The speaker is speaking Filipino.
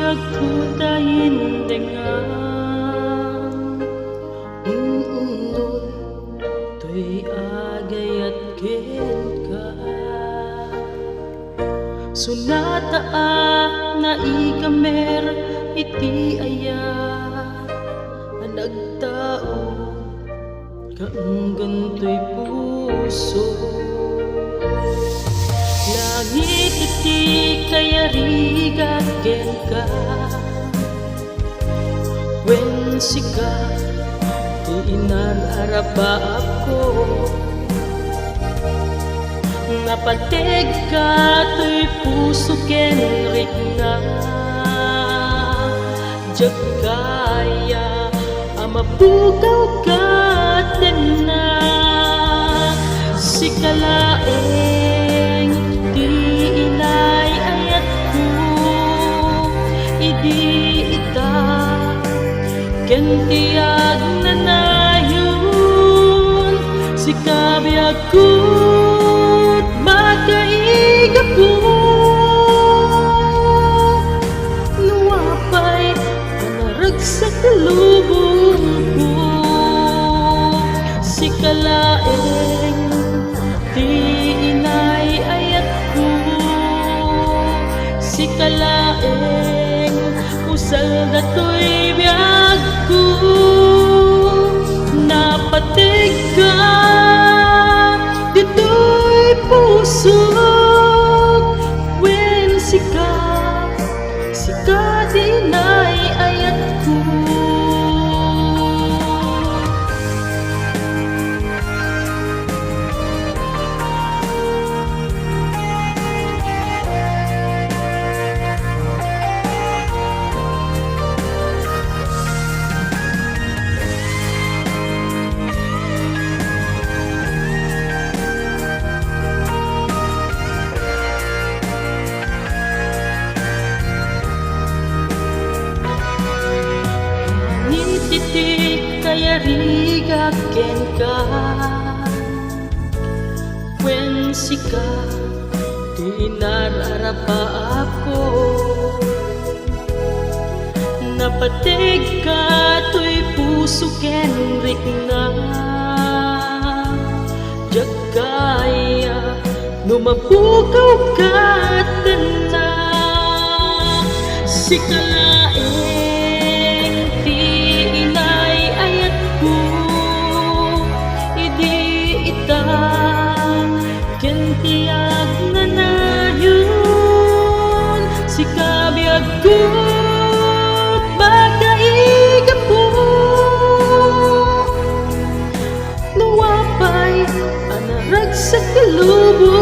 pagkutayin dengang ununod to'y agay at ka sunataan na ikamer iti aya nagtao kaanggan to'y puso langit iti kayarigat ken ka wen sika ti inararaba ako napateg ka to'y puso ken rikna jagkaya amapukaw ka na sikalaeng di inay ayat ko idi ita kentiyag na nayon sikabiyag ko't magkaiga ko nuwapay panarag sa kalubong ko sikalaeng di inay ayat ko sikalaeng usal na to'y biyag ko napatig ka dito'y puso wen sika di inay ayat ko titik kayariga ken ka wen sika ti inararaba ako napatig ka to'y puso ken rikna jagkaya numapukaw ka na sikalaeng kentiyag na nayon sikabiyag ko't magkaiga po nuwapay anarag sa kalubong